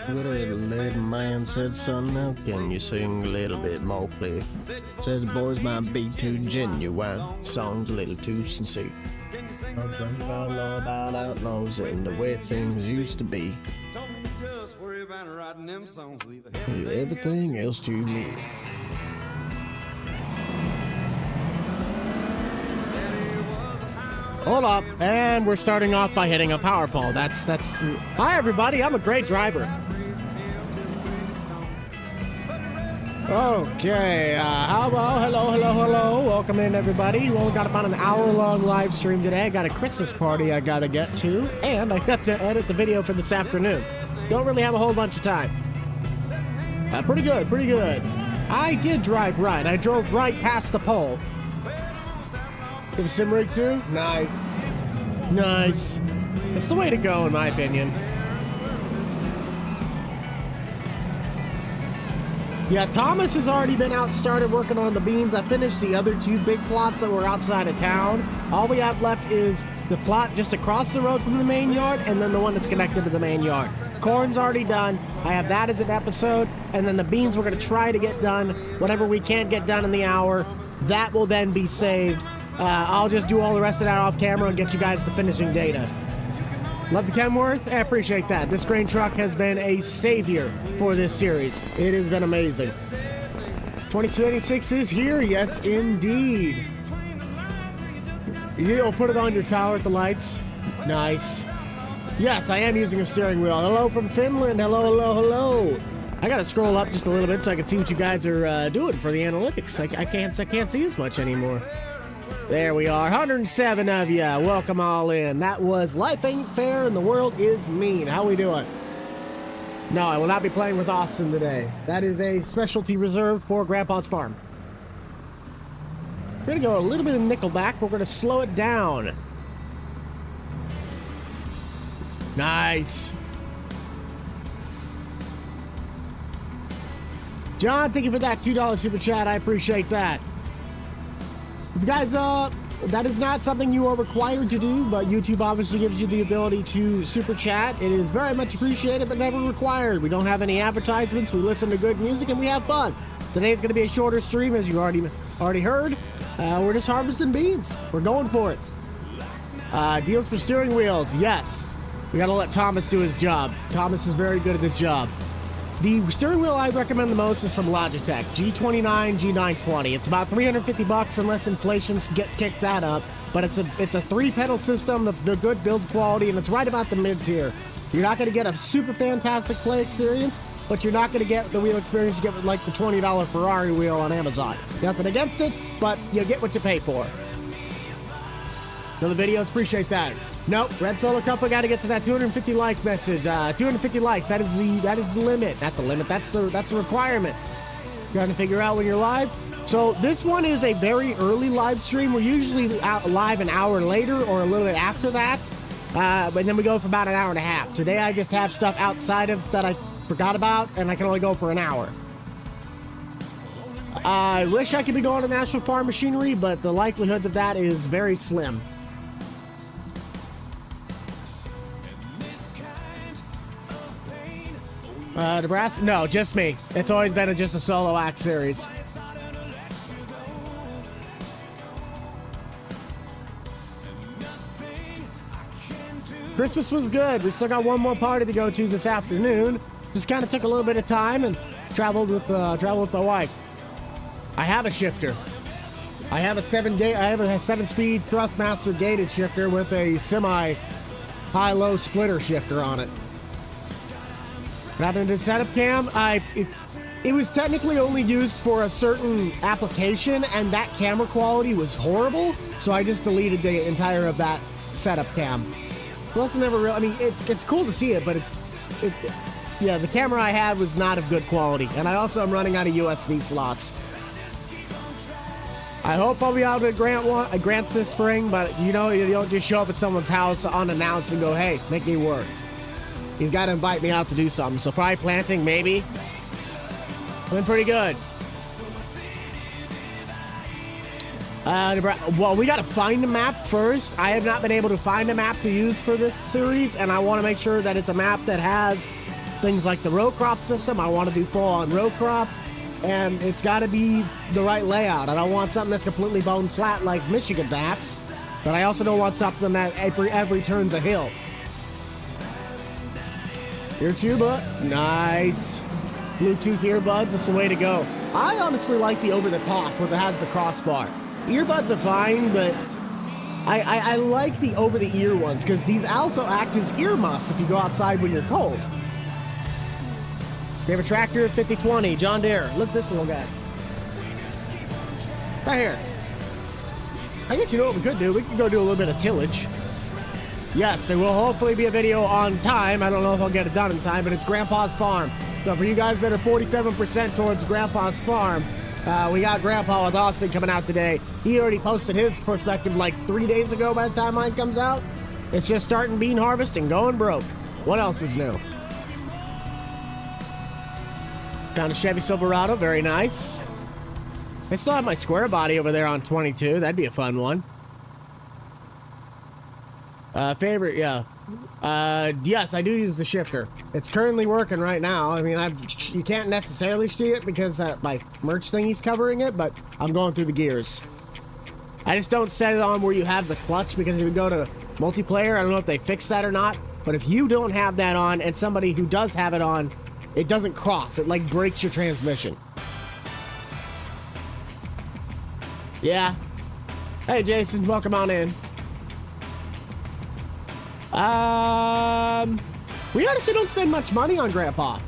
Little man said, son, now can you sing a little bit more clear? Says the boys might be too genuine, songs a little too sincere. I'm thinking about all about outlaws and the way things used to be. Leave everything else to me. Hold up, and we're starting off by hitting a power pole. That's. Hi, everybody. I'm a great driver. Okay. Hello. Welcome in, everybody. We only got about an hour-long live stream today. I got a Christmas party I gotta get to, and I have to edit the video for this afternoon. Don't really have a whole bunch of time. Pretty good. I did drive right. I drove right past the pole. Give a sim rig too? Nice. It's the way to go, in my opinion. Yeah, Thomas has already been started working on the beans. I finished the other two big plots that were outside of town. All we have left is the plot just across the road from the main yard, and then the one that's connected to the main yard. Corn's already done. I have that as an episode, and then the beans we're going to try to get done. Whatever we can't get done in the hour, that will then be saved. I'll just do all the rest of that off camera and get you guys the finishing data. Love the Kenworth? I appreciate that. This grain truck has been a savior for this series. It has been amazing. 2286 is here. Yes, indeed. You'll put it on your tower at the lights. Nice. Yes, I am using a steering wheel. Hello from Finland. Hello. I gotta scroll up just a little bit so I can see what you guys are doing for the analytics. I can't see as much anymore. There we are, 107 of you. Welcome all in. That was Life Ain't Fair and the World Is Mean. How we doing? No, I will not be playing with Austin today. That is a specialty reserved for Grandpa's farm. We're gonna go a little bit of Nickelback. We're gonna slow it down. Nice. John, thank you for that $2 super chat. I appreciate that. You guys, that is not something you are required to do, but YouTube obviously gives you the ability to super chat. It is very much appreciated, but never required. We don't have any advertisements. We listen to good music and we have fun. Today's going to be a shorter stream, as you already heard. We're just harvesting beans. We're going for it. Deals for steering wheels. Yes. We got to let Thomas do his job. Thomas is very good at his job. The steering wheel I recommend the most is from Logitech, G29, G920. It's about $350 unless inflation's kicked that up. But it's a 3-pedal system, the good build quality, and it's right about the mid-tier. You're not going to get a super fantastic play experience, but you're not going to get the wheel experience you get with like the $20 Ferrari wheel on Amazon. Nothing against it, but you get what you pay for. Another videos, appreciate that. Nope, Red Solo Cup, we got to get to that 250 like message. 250 likes, that is the limit. Not the limit, that's the requirement. You're trying to figure out when you're live. So this one is a very early live stream. We're usually out live an hour later or a little bit after that. But then we go for about an hour and a half. Today I just have stuff outside of that I forgot about, and I can only go for an hour. I wish I could be going to National Farm Machinery, but the likelihoods of that is very slim. Nebraska? No, just me. It's always been just a solo act series. Christmas was good. We still got one more party to go to this afternoon. Just kind of took a little bit of time and traveled with my wife. I have a shifter. I have a 7-speed Thrustmaster gated shifter with a semi high-low splitter shifter on it. What happened to the setup cam? It was technically only used for a certain application, and that camera quality was horrible, so I just deleted the entire of that setup cam. Well, that's never real. I mean, it's cool to see it, but yeah, the camera I had was not of good quality, and I also am running out of USB slots. I hope I'll be able to grants this spring, but you don't just show up at someone's house unannounced and go, hey, make me work. You've got to invite me out to do something. So probably planting, maybe. Been pretty good. Well, we got to find a map first. I have not been able to find a map to use for this series, and I want to make sure that it's a map that has things like the row crop system. I want to do full-on row crop, and it's got to be the right layout. I don't want something that's completely bone flat like Michigan maps, but I also don't want something that every turn's a hill. Ear tuba, nice. Bluetooth earbuds, that's the way to go. I honestly like the over-the-top where it has the crossbar. Earbuds are fine, but I like the over-the-ear ones because these also act as earmuffs if you go outside when you're cold. We have a tractor 5020, John Deere. Look at this little guy. Right here. I guess you know what we could do? We could go do a little bit of tillage. Yes, there will hopefully be a video on time. I don't know if I'll get it done in time, but it's Grandpa's Farm. So for you guys that are 47% towards Grandpa's Farm, we got Grandpa with Austin coming out today. He already posted his perspective like 3 days ago by the time mine comes out. It's just starting bean harvest and going broke. What else is new? Found a Chevy Silverado, very nice. I still have my square body over there on 22. That'd be a fun one. Favorite, yeah. Yes, I do use the shifter. It's currently working right now. I mean, you can't necessarily see it because my merch thingy's covering it, but I'm going through the gears. I just don't set it on where you have the clutch because if you go to multiplayer, I don't know if they fixed that or not, but if you don't have that on and somebody who does have it on, it doesn't cross. It like breaks your transmission. Yeah. Hey, Jason, welcome on in. We honestly don't spend much money on Grandpa.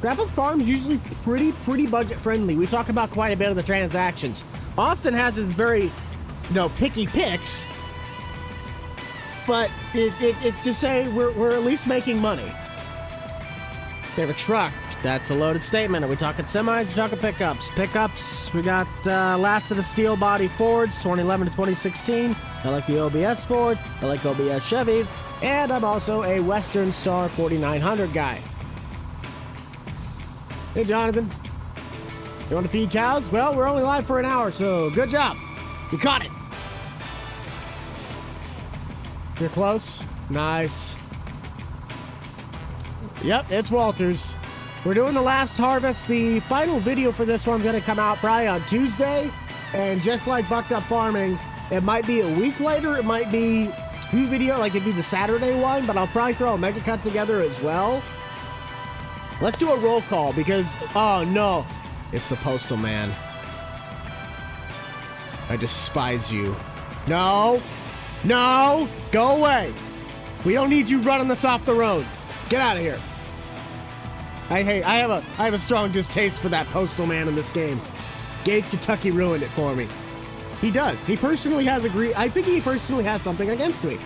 Grandpa's Farm's usually pretty budget friendly. We talk about quite a bit of the transactions. Austin has his very, picky picks, but it's just saying we're at least making money. We have a truck. That's a loaded statement. Are we talking semis? We're talking pickups. Pickups, we got last of the steel body Fords, 2011 to 2016. I like the OBS Fords. I like OBS Chevys. And I'm also a Western Star 4900 guy. Hey, Jonathan. You want to feed cows? Well, we're only live for an hour, so good job. You caught it. You're close. Nice. Yep, it's Walters. We're doing the last harvest. The final video for this one's going to come out probably on Tuesday. And just like Bucked Up Farming, it might be a week later. It might be two videos, like it'd be the Saturday one, but I'll probably throw a mega cut together as well. Let's do a roll call because, oh no, it's the Postal Man. I despise you. No, no, go away. We don't need you running us off the road. Get out of here. I have a strong distaste for that Postal Man in this game. Gage Kentucky ruined it for me. He does. He personally has I think he personally has something against me.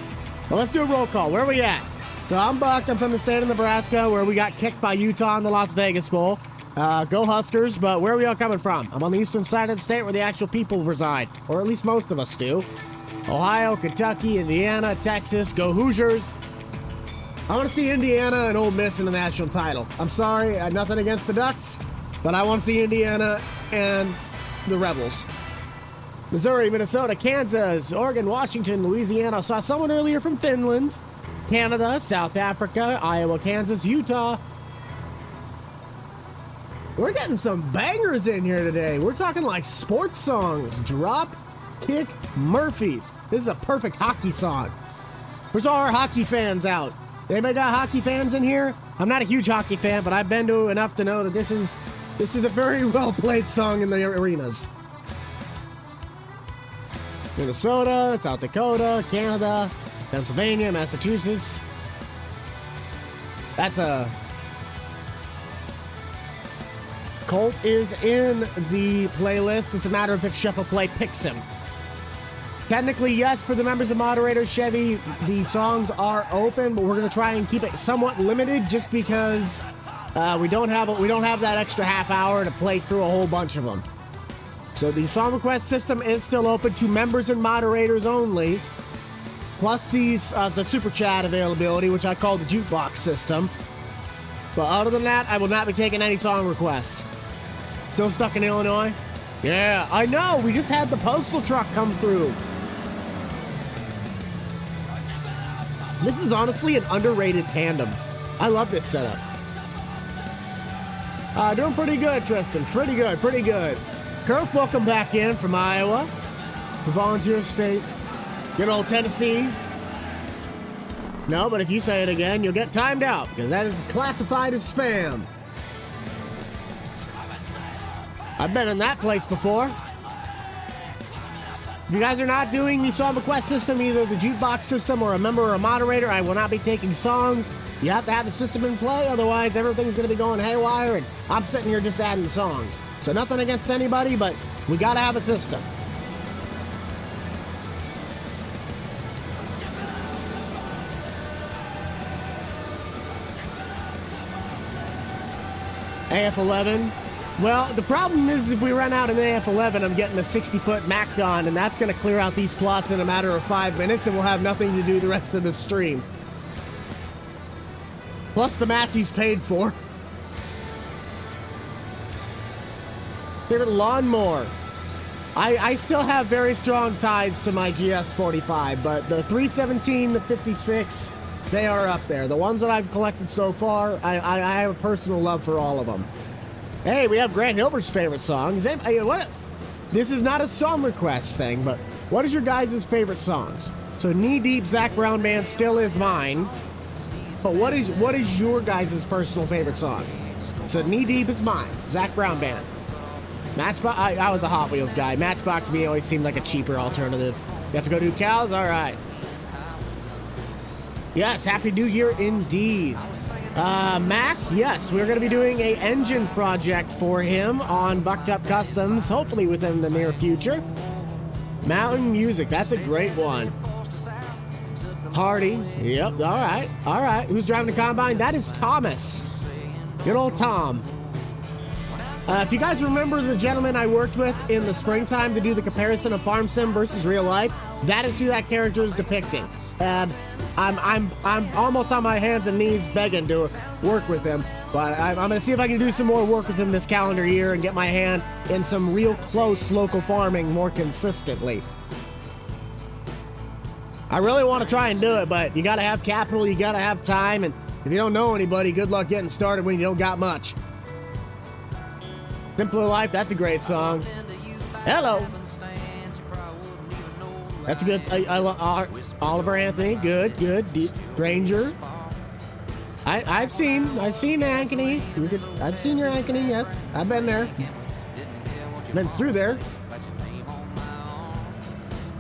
Well, let's do a roll call. Where are we at? So I'm Buck. I'm from the state of Nebraska, where we got kicked by Utah in the Las Vegas Bowl. Go Huskers, but where are we all coming from? I'm on the eastern side of the state where the actual people reside, or at least most of us do. Ohio, Kentucky, Indiana, Texas. Go Hoosiers. I want to see Indiana and Ole Miss in the national title. I'm sorry, nothing against the Ducks, but I want to see Indiana and the Rebels. Missouri, Minnesota, Kansas, Oregon, Washington, Louisiana. I saw someone earlier from Finland, Canada, South Africa, Iowa, Kansas, Utah. We're getting some bangers in here today. We're talking like sports songs. Drop Kick Murphys. This is a perfect hockey song. Where's all our hockey fans out? Anybody got hockey fans in here? I'm not a huge hockey fan, but I've been to enough to know that this is a very well played song in the arenas. Minnesota, South Dakota, Canada, Pennsylvania, Massachusetts. That's a... Colt is in the playlist. It's a matter of if Shuffle Play picks him. Technically, yes, for the members of Moderators, Chevy, the songs are open, but we're going to try and keep it somewhat limited just because we don't have that extra half hour to play through a whole bunch of them. So the song request system is still open to members and moderators only, plus the super chat availability, which I call the jukebox system. But other than that, I will not be taking any song requests. Still stuck in Illinois? Yeah, I know. We just had the postal truck come through. This is honestly an underrated tandem. I love this setup. Doing pretty good, Tristan. Pretty good, pretty good. Kirk, welcome back in from Iowa. The volunteer state. Good old Tennessee. No, but if you say it again, you'll get timed out, because that is classified as spam. I've been in that place before. If you guys are not doing the song request system, either the jukebox system or a member or a moderator, I will not be taking songs. You have to have the system in play, otherwise everything's going to be going haywire, and I'm sitting here just adding songs. So nothing against anybody, but we got to have a system. AF11. Well, the problem is if we run out in AF11, I'm getting a 60-foot Macdon, and that's going to clear out these plots in a matter of 5 minutes, and we'll have nothing to do the rest of the stream. Plus the Massey's paid for. Favorite lawnmower. I still have very strong ties to my GS45, but the 317, the 56, they are up there. The ones that I've collected so far, I have a personal love for all of them. Hey, we have Grant Hilbert's favorite songs. What? This is not a song request thing, but what is your guys' favorite songs? So Knee Deep, Zach Brown Band still is mine. But what is your guys' personal favorite song? So Knee Deep is mine. Zach Brown Band. Matchbox. I was a Hot Wheels guy. Matchbox to me always seemed like a cheaper alternative. You have to go do cows? All right. Yes, Happy New Year indeed. Mac, yes, we're going to be doing a engine project for him on Bucked Up Customs, hopefully within the near future. Mountain Music, that's a great one. Hardy, yep, all right. Who's driving the Combine? That is Thomas. Good old Tom. If you guys remember the gentleman I worked with in the springtime to do the comparison of Farm Sim versus real life, that is who that character is depicting. And I'm almost on my hands and knees begging to work with him, but I'm going to see if I can do some more work with him this calendar year and get my hand in some real close local farming more consistently. I really want to try and do it, but you got to have capital, you got to have time, and if you don't know anybody, good luck getting started when you don't got much. Simpler Life, that's a great song. Hello. That's a good. I love Oliver Anthony. Good. Granger. I've seen Ankeny. I've seen your Ankeny. Yes, I've been there. Been through there.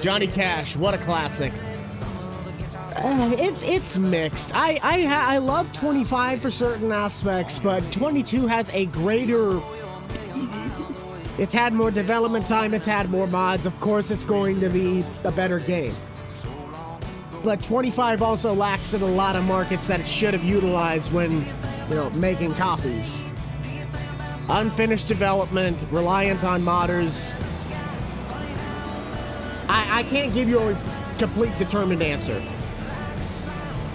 Johnny Cash. What a classic. It's mixed. I love 25 for certain aspects, but 22 has a greater. It's had more development time, it's had more mods. Of course, it's going to be a better game. But 25 also lacks in a lot of markets that it should have utilized when, making copies. Unfinished development, reliant on modders. I can't give you a complete determined answer.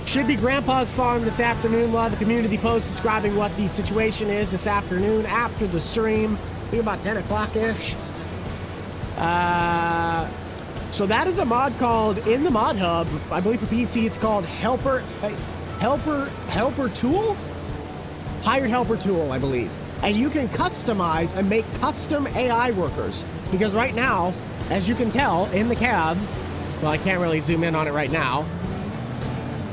Should be Grandpa's Farm this afternoon. We'll have a community post describing what the situation is this afternoon after the stream. Be about 10 o'clock-ish. So that is a mod called, in the mod hub, I believe for PC, it's called Helper Tool? Hired Helper Tool, I believe. And you can customize and make custom AI workers. Because right now, as you can tell, in the cab, well, I can't really zoom in on it right now,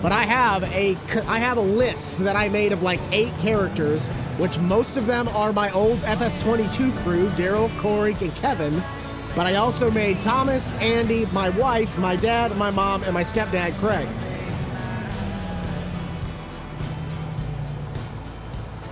but I have a list that I made of like 8 characters, which most of them are my old FS22 crew, Daryl, Corey, and Kevin. But I also made Thomas, Andy, my wife, my dad, my mom, and my stepdad, Craig.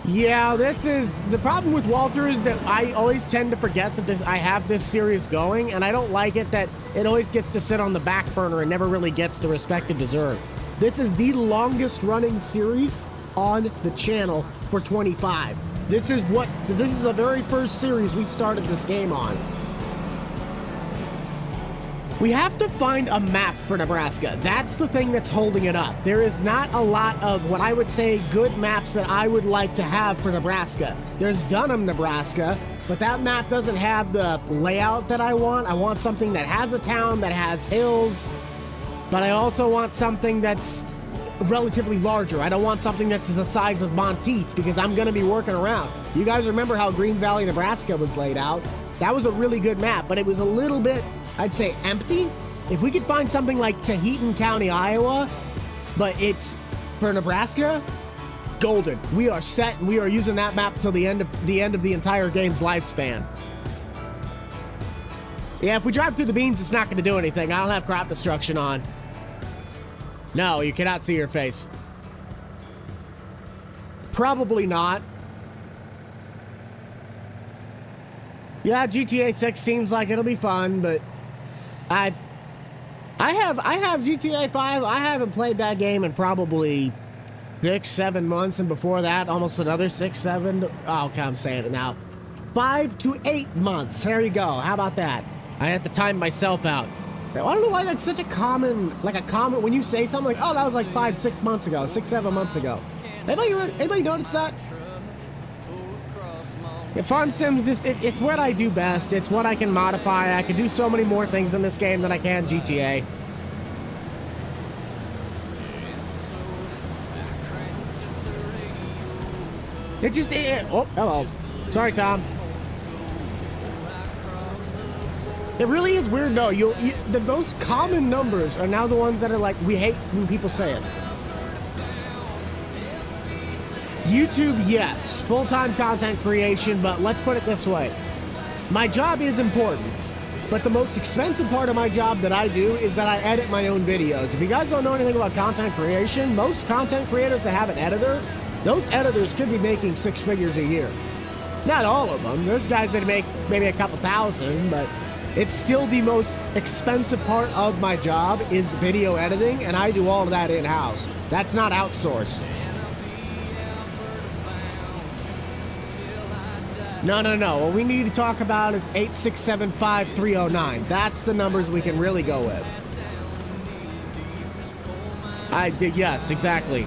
Yeah, this is the problem with Walter is that I always tend to forget that I have this series going, and I don't like it that it always gets to sit on the back burner and never really gets the respect it deserves. This is the longest running series on the channel for 25. This is the very first series we started this game on. We have to find a map for Nebraska. That's the thing that's holding it up. There is not a lot of what I would say good maps that I would like to have for Nebraska. There's Dunham, Nebraska, but that map doesn't have the layout that I want. I want something that has a town, that has hills, but I also want something that's relatively larger. I don't want something that's the size of Monteith because I'm going to be working around. You guys remember how Green Valley, Nebraska was laid out? That was a really good map, but it was a little bit, I'd say, empty. If we could find something like Tahitian County, Iowa, but it's for Nebraska, golden. We are set, and we are using that map till the end of the entire game's lifespan. Yeah, if we drive through the beans, it's not going to do anything. I don't have crop destruction on. No, you cannot see your face. Probably not. Yeah, GTA 6 seems like it'll be fun, but I have GTA 5. I haven't played that game in probably 6-7 months, and before that, almost another 6-7. Oh, okay, I'm saying it now. 5 to 8 months. There you go. How about that? I have to time myself out. I don't know why that's such a common, when you say something like, oh, that was like 5-6 months ago, 6-7 months ago. Anybody notice that? Yeah, Farm Sims, it's what I do best. It's what I can modify. I can do so many more things in this game than I can GTA. Oh, hello. Sorry, Tom. It really is weird, though. The most common numbers are now the ones that are like, we hate when people say it. YouTube, yes. Full-time content creation, but let's put it this way. My job is important, but the most expensive part of my job that I do is that I edit my own videos. If you guys don't know anything about content creation, most content creators that have an editor, those editors could be making 6 figures a year. Not all of them. There's guys that make maybe a couple thousand, but it's still the most expensive part of my job is video editing, and I do all of that in-house. That's not outsourced. No. What we need to talk about is 8675309. That's the numbers we can really go with. Yes, exactly.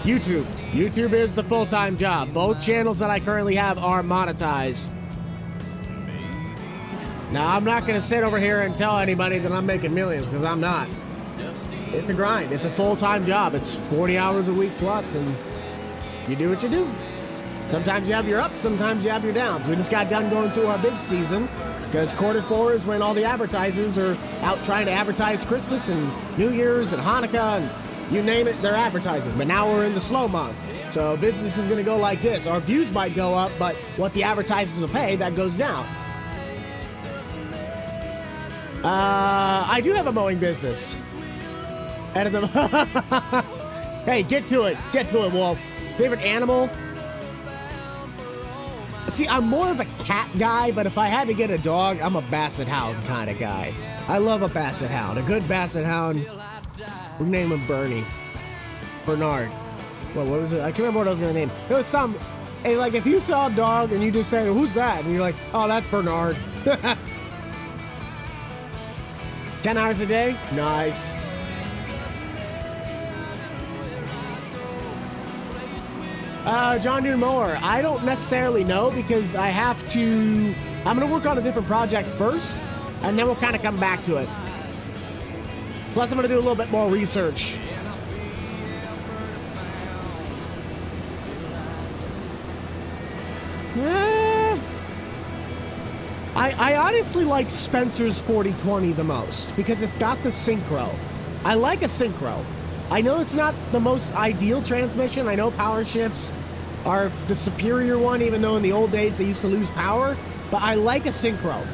YouTube. YouTube is the full-time job. Both channels that I currently have are monetized. Now, I'm not going to sit over here and tell anybody that I'm making millions, because I'm not. It's a grind. It's a full-time job. It's 40 hours a week plus, and you do what you do. Sometimes you have your ups, sometimes you have your downs. We just got done going through our big season, because Q4 is when all the advertisers are out trying to advertise Christmas and New Year's and Hanukkah, and you name it, they're advertising. But now we're in the slow month. So business is going to go like this. Our views might go up, but what the advertisers will pay, that goes down. I do have a mowing business. Hey, get to it, Wolf. Favorite animal? See, I'm more of a cat guy, but if I had to get a dog, I'm a basset hound kind of guy. I love a basset hound. A good basset hound. We name him Bernie. Bernard. Well, what was it? I can't remember what I was going to name. It was some... Hey, like, if you saw a dog and you just say, who's that? And you're like, oh, that's Bernard. 10 hours a day? Nice. John Deere mower. I don't necessarily know because I have to... I'm going to work on a different project first, and then we'll kind of come back to it. Plus, I'm going to do a little bit more research. I honestly like Spencer's 4020 the most because it's got the synchro. I like a synchro. I know it's not the most ideal transmission. I know power shifts are the superior one, even though in the old days they used to lose power. But I like a synchro.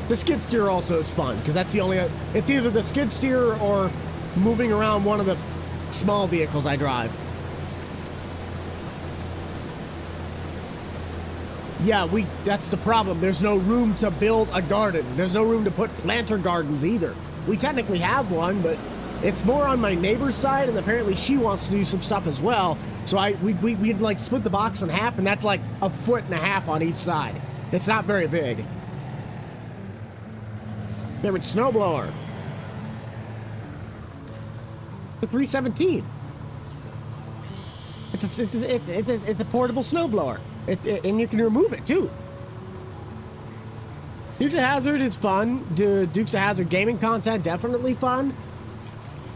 The skid steer also is fun because that's the only... It's either the skid steer or moving around one of the small vehicles I drive. Yeah, that's the problem. There's no room to build a garden. There's no room to put planter gardens either. We technically have one, but it's more on my neighbor's side, and apparently she wants to do some stuff as well. So we'd like split the box in half, and that's like 1.5 feet on each side. It's not very big. Favorite snowblower? The 317. It's a portable snowblower. And you can remove it too. Dukes of Hazzard is fun. Dukes of Hazzard gaming content, definitely fun.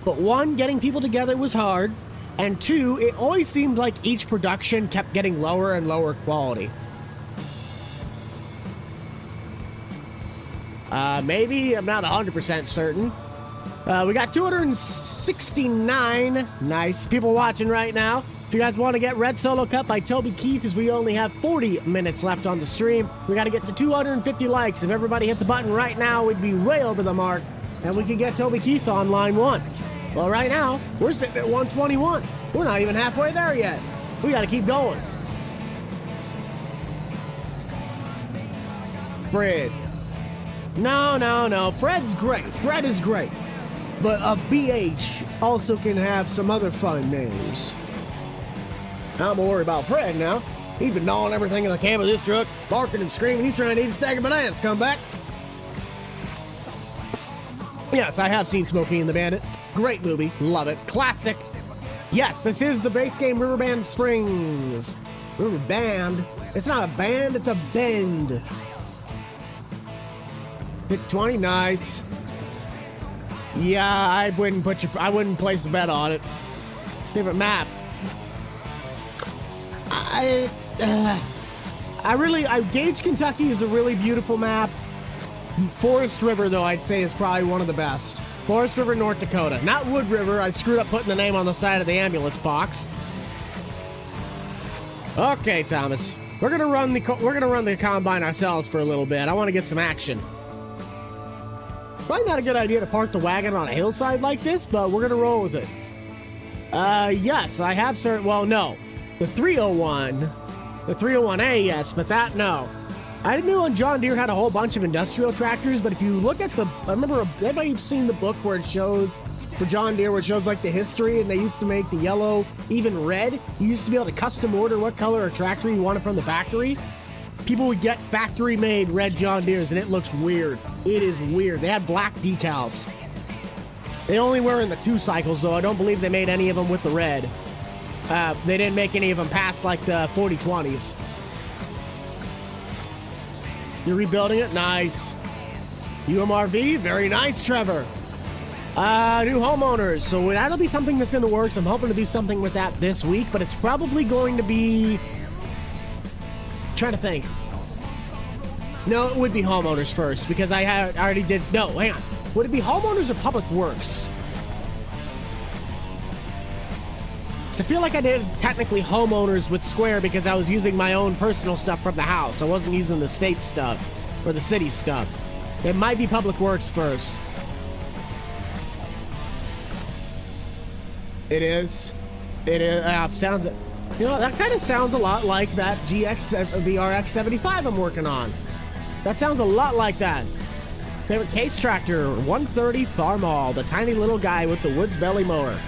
But one, getting people together was hard. And two, it always seemed like each production kept getting lower and lower quality. Maybe, I'm not 100% certain. We got 269 nice people watching right now. If you guys want to get Red Solo Cup by Toby Keith, as we only have 40 minutes left on the stream, we got to get to 250 likes. If everybody hit the button right now, we'd be way over the mark, and we could get Toby Keith on line 1. Well, right now, we're sitting at 121. We're not even halfway there yet. We got to keep going. Fred. No. Fred's great. Fred is great. But a BH also can have some other fun names. I'm gonna worry about Fred now. He's been gnawing everything in the cab of this truck, barking and screaming. He's trying to eat a stack of bananas. Come back. Yes, I have seen Smokey and the Bandit. Great movie. Love it. Classic. Yes, this is the base game Riverband Springs. Riverband. It's not a band, it's a bend. Hit 20, nice. Yeah, I wouldn't place a bet on it. Different map. Gage, Kentucky is a really beautiful map. Forest River, though, I'd say is probably one of the best. Forest River, North Dakota. Not Wood River. I screwed up putting the name on the side of the ambulance box. Okay, Thomas. We're gonna run the combine ourselves for a little bit. I want to get some action. Probably not a good idea to park the wagon on a hillside like this, but we're gonna roll with it. Yes, I have certain. Well, no. The 301A, yes, but that, no. I didn't know John Deere had a whole bunch of industrial tractors, but if you look at I remember, anybody seen the book where it shows, for John Deere, where it shows like the history, and they used to make the yellow even red? You used to be able to custom order what color of tractor you wanted from the factory. People would get factory-made red John Deeres, and it looks weird. It is weird. They had black decals. They only were in the 2 cycles, though. I don't believe they made any of them with the red. They didn't make any of them past, like, the 4020s. You're rebuilding it? Nice. UMRV? Very nice, Trevor. New homeowners. So that'll be something that's in the works. I'm hoping to do something with that this week, but it's probably going to be... trying to think. No, it would be homeowners first, because I already did... No, hang on. Would it be homeowners or public works? I feel like I did technically homeowners with Square because I was using my own personal stuff from the house. I wasn't using the state stuff or the city stuff. It might be public works first. It is. It is. Sounds. You know, that kind of sounds a lot like that the RX-75 I'm working on. That sounds a lot like that. Favorite case tractor, 130 Farmall, the tiny little guy with the Woods belly mower.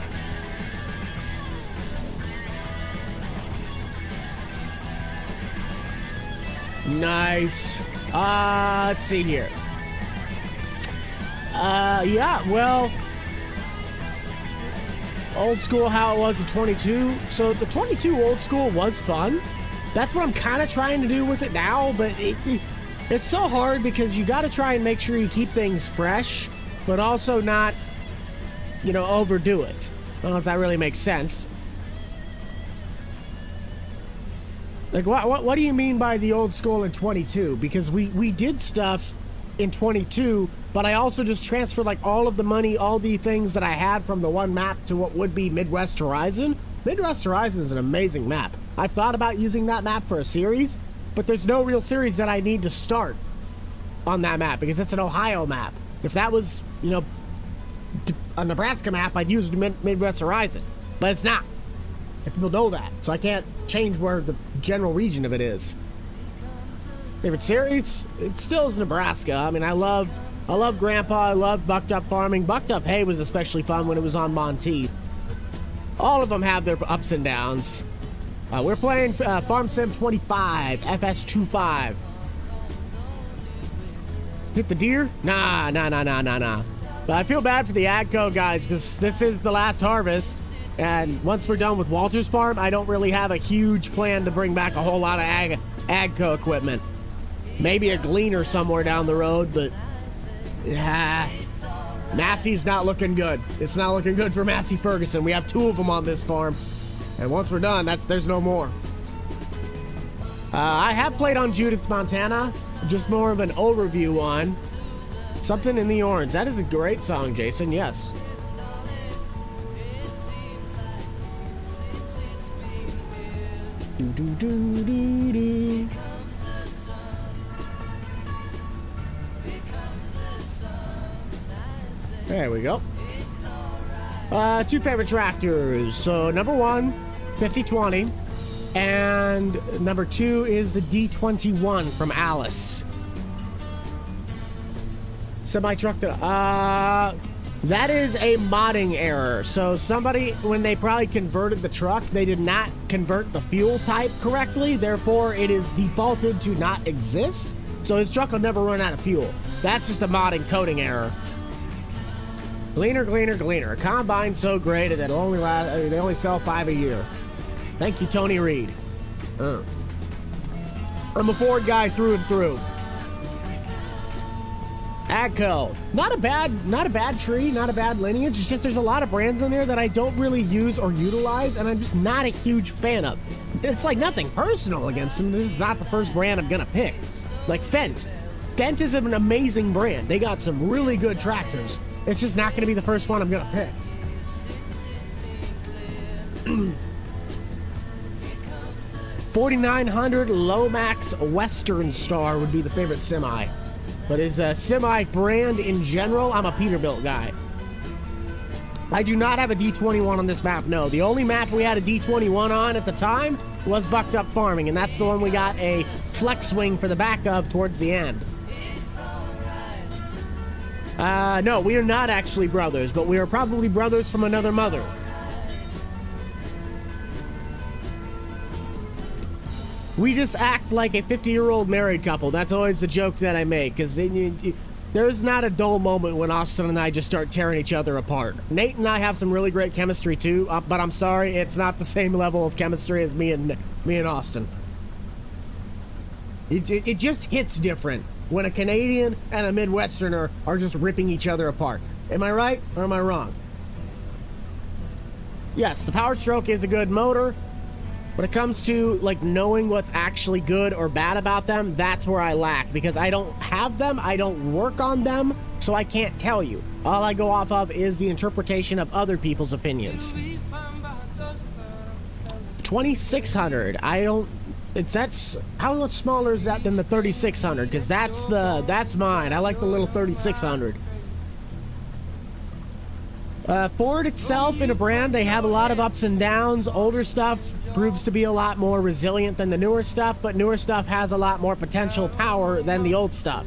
Nice. Let's see here. Yeah, well, old school how it was in 22. So the 22 old school was fun. That's what I'm kind of trying to do with it now, but it's so hard because you got to try and make sure you keep things fresh, but also not, you know, overdo it. I don't know if that really makes sense. Like, what do you mean by the old school in 22? Because we did stuff in 22, but I also just transferred, like, all of the money, all the things that I had from the one map to what would be Midwest Horizon. Midwest Horizon is an amazing map. I've thought about using that map for a series, but there's no real series that I need to start on that map because it's an Ohio map. If that was, you know, a Nebraska map, I'd use Midwest Horizon, but it's not. And people know that, so I can't change where the general region of it is. Favorite series? It still is Nebraska. I mean, I love Grandpa. I love Bucked Up Farming. Bucked Up Hay was especially fun when it was on Monteith. All of them have their ups and downs. We're playing Farm Sim 25, FS25. Hit the deer? Nah. But I feel bad for the Agco guys because this is the last harvest. And once we're done with Walter's farm, I don't really have a huge plan to bring back a whole lot of Agco equipment. Maybe a gleaner somewhere down the road, but Massey's not looking good. It's not looking good for Massey Ferguson. We have 2 of them on this farm. And once we're done, there's no more. I have played on Judith, Montana. Just more of an overview on Something in the Orange. That is a great song, Jason. Yes. There we go. 2 favorite tractors. So number 1, 5020. And number 2 is the D21 from Alice. Semi-truck. That is a modding error. So somebody, when they probably converted the truck, they did not convert the fuel type correctly. Therefore, it is defaulted to not exist. So his truck will never run out of fuel. That's just a modding coding error. Gleaner, gleaner, gleaner. A combine so great that they only sell 5 a year. Thank you, Tony Reed. I'm a Ford guy through and through. Agco, not a bad tree, not a bad lineage. It's just there's a lot of brands in there that I don't really use or utilize, and I'm just not a huge fan of. It's like nothing personal against them. This is not the first brand I'm gonna pick. Like Fendt. Fendt is an amazing brand. They got some really good tractors. It's just not gonna be the first one I'm gonna pick. 4900 Lomax Western Star would be the favorite semi. But as a semi brand in general, I'm a Peterbilt guy. I do not have a D21 on this map, no. The only map we had a D21 on at the time was Bucked Up Farming, and that's the one we got a flex wing for the back of towards the end. No, we are not actually brothers, but we are probably brothers from another mother. We just act like a 50-year-old married couple. That's always the joke that I make, because there's not a dull moment when Austin and I just start tearing each other apart. Nate and I have some really great chemistry too, but I'm sorry, it's not the same level of chemistry as me and Austin. It just hits different when a Canadian and a Midwesterner are just ripping each other apart. Am I right or am I wrong? Yes, the Power Stroke is a good motor. When it comes to like knowing what's actually good or bad about them, that's where I lack, because I don't have them, I don't work on them, so I can't tell you. All I go off of is the interpretation of other people's opinions. 2600, how much smaller is that than the 3600? Because that's mine. I like the little 3600. Ford itself, in a brand, they have a lot of ups and downs. Older stuff proves to be a lot more resilient than the newer stuff, but newer stuff has a lot more potential power than the old stuff.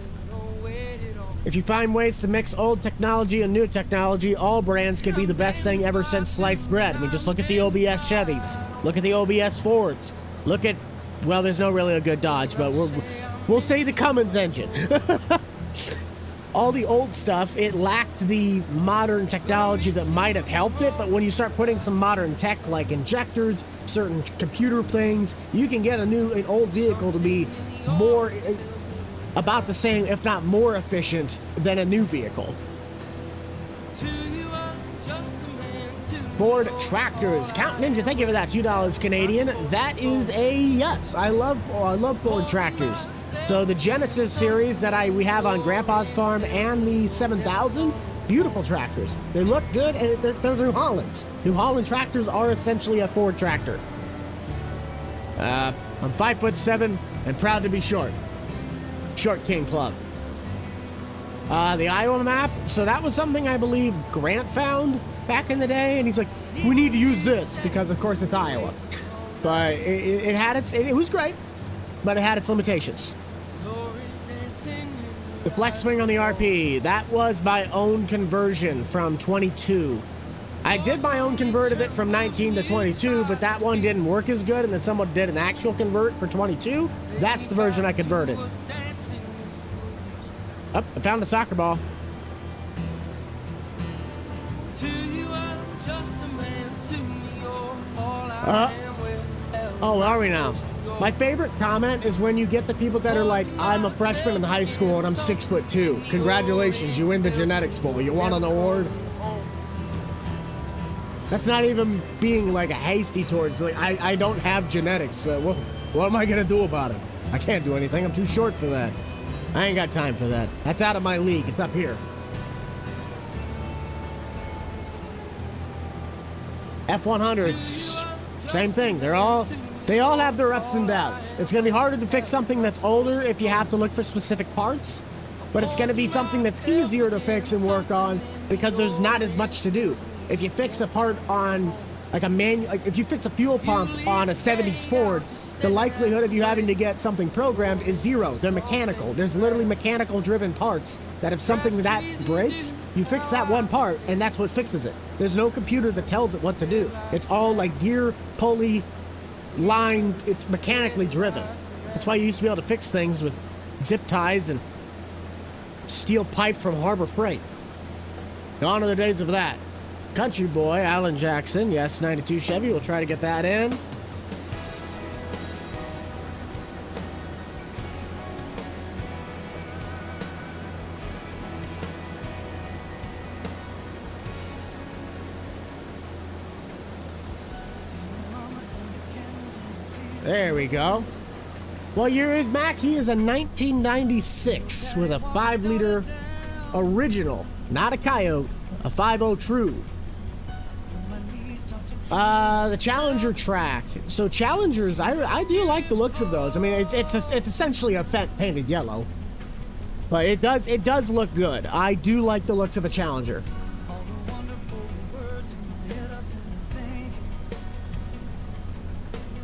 If you find ways to mix old technology and new technology, all brands could be the best thing ever since sliced bread. I mean, just look at the OBS Chevys. Look at the OBS Fords. Look at, well, there's no really a good Dodge, but we'll say the Cummins engine. All the old stuff, it lacked the modern technology that might have helped it, but when you start putting some modern tech like injectors, certain computer things, you can get an old vehicle to be more, about the same, if not more efficient than a new vehicle. Ford tractors. Count Ninja, thank you for that $2 Canadian. That is a yes. I love Ford tractors. So the Genesis series that we have on Grandpa's farm and the 7000, beautiful tractors. They look good, and they're New Hollands. New Holland tractors are essentially a Ford tractor. I'm 5'7" and proud to be short. Short King Club. The Iowa map. So that was something I believe Grant found back in the day, and he's like, we need to use this because of course it's Iowa. But it was great, but it had its limitations. The flex swing on the RP, that was my own conversion from 22. I did my own convert of it from 19 to 22, but that one didn't work as good, and then someone did an actual convert for 22. That's the version I converted. Oh, I found a soccer ball. To you, I'm just a man to me. Oh, are we now? My favorite comment is when you get the people that are like, I'm a freshman in high school and I'm 6'2". Congratulations, you win the genetics bowl. You won an award. That's not even being like a hasty towards, like, I don't have genetics. So what am I gonna do about it? I can't do anything. I'm too short for that. I ain't got time for that. That's out of my league. It's up here. F100s, same thing. They all have their ups and downs. It's gonna be harder to fix something that's older if you have to look for specific parts, but it's gonna be something that's easier to fix and work on because there's not as much to do. If you fix a part on like if you fix a fuel pump on a 70s Ford, the likelihood of you having to get something programmed is 0. They're mechanical. There's literally mechanical driven parts that if something that breaks, you fix that one part and that's what fixes it. There's no computer that tells it what to do. It's all like gear, pulley, line, it's mechanically driven. That's why you used to be able to fix things with zip ties and steel pipe from Harbor Freight. Gone are the days of that. Country boy, Alan Jackson, yes, 92 Chevy, we'll try to get that in. There we go. What year is Mac? He is a 1996 with a 5-liter original, not a Coyote, a 5.0 True. The Challenger track. So Challengers, I do like the looks of those. I mean, it's essentially a painted yellow, but it does look good. I do like the looks of a Challenger.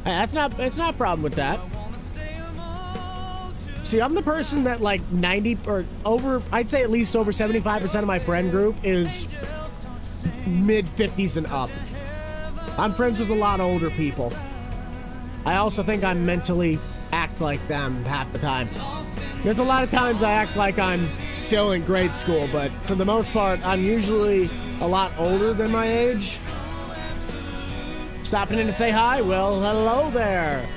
Hey, that's not a problem with that. See, I'm the person that like 90 or over, I'd say at least over 75% of my friend group is mid 50s and up. I'm friends with a lot of older people. I also think I mentally act like them half the time. There's a lot of times I act like I'm still in grade school, but for the most part, I'm usually a lot older than my age. Stopping in to say hi? Well, hello there.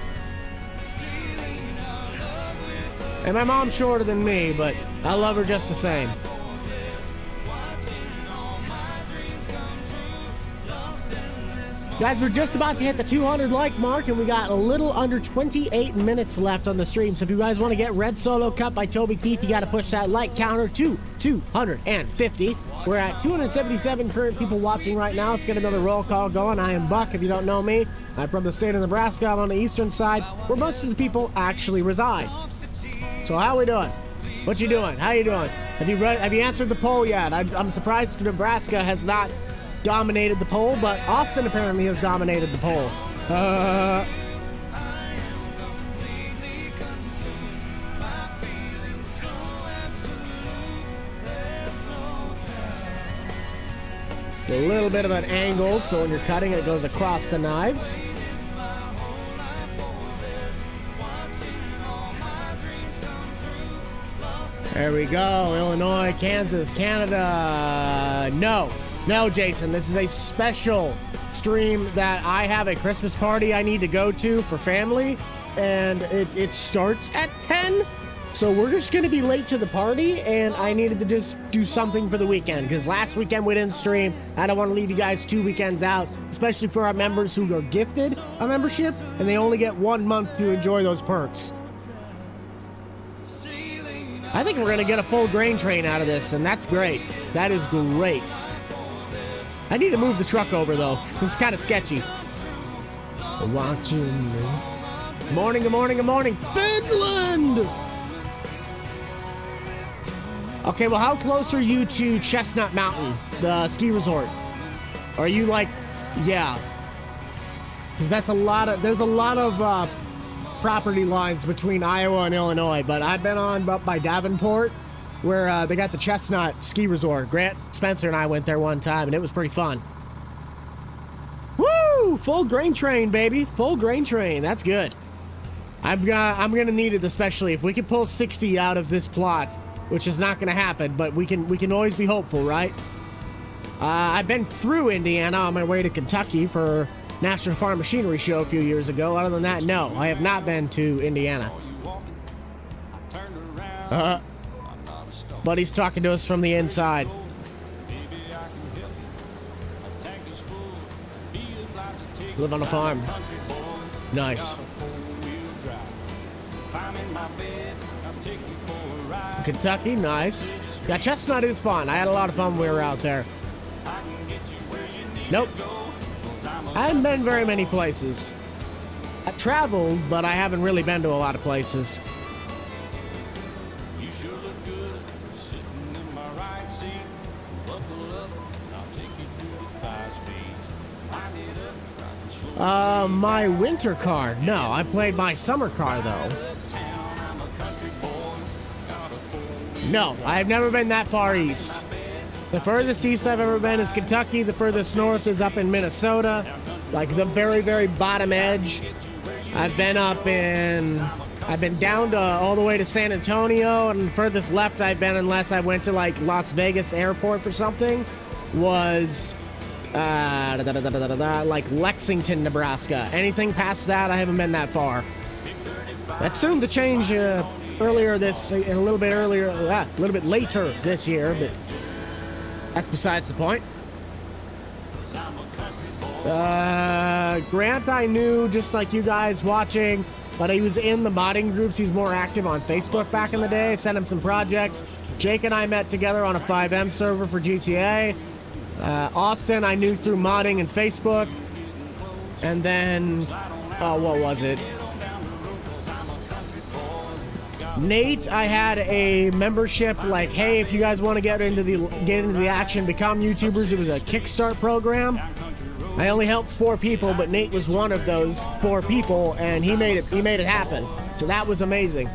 And my mom's shorter than me, but I love her just the same. Guys, we're just about to hit the 200 like mark, and we got a little under 28 minutes left on the stream. So if you guys want to get Red Solo Cup by Toby Keith, you got to push that like counter to 250. We're at 277 current people watching right now. Let's get another roll call going. I am Buck, if you don't know me. I'm from the state of Nebraska. I'm on the eastern side, where most of the people actually reside. So how we doing? What you doing? How you doing? Have you answered the poll yet? I'm surprised Nebraska has not dominated the poll, but Austin apparently has dominated the poll. A little bit of an angle, so when you're cutting, it goes across the knives. There we go. Illinois, Kansas, Canada. No, Jason, this is a special stream that I have a Christmas party I need to go to for family, and it starts at 10. So we're just going to be late to the party, and I needed to just do something for the weekend, because last weekend we didn't stream. I don't want to leave you guys 2 weekends out, especially for our members who are gifted a membership, and they only get 1 month to enjoy those perks. I think we're going to get a full grain train out of this, and that's great. That is great. I need to move the truck over, though. It's kind of sketchy. Watching me. Good morning, good morning, good morning. Finland! Okay, well, how close are you to Chestnut Mountain, the ski resort? Are you like, yeah. There's a lot of property lines between Iowa and Illinois, but I've been on up by Davenport, where they got the Chestnut ski resort. Grant Spencer and I went there one time, and it was pretty fun. Woo! Full grain train, baby. Full grain train. That's good. I'm gonna need it, especially if we can pull 60 out of this plot, which is not gonna happen, but we can always be hopeful, right? I've been through Indiana on my way to Kentucky for National Farm Machinery Show a few years ago. Other than that, no, I have not been to Indiana. Buddy's talking to us from the inside. Live on a farm. Nice. Kentucky, nice. Yeah, Chestnut is fun. I had a lot of fun when we were out there. Nope. I haven't been very many places. I've traveled, but I haven't really been to a lot of places. My winter car. No, I played my summer car, though. No, I've never been that far east. The furthest east I've ever been is Kentucky. The furthest north is up in Minnesota, like the very, very bottom edge. I've been down to all the way to San Antonio, and the furthest left I've been, unless I went to like Las Vegas airport for something, was like Lexington, Nebraska. Anything past that, I haven't been that far. That's soon to change a little bit later this year, but that's besides the point. Grant I knew just like you guys watching, but he was in the modding groups. He's more active on Facebook back in the day. I sent him some projects. Jake and I met together on a 5M server for GTA. Austin I knew through modding and Facebook. And then, what was it? Nate, I had a membership like, hey, if you guys want to get into the action, become YouTubers. It was a Kickstart program. I only helped 4 people, but Nate was one of those 4 people, and he made it happen. So that was amazing.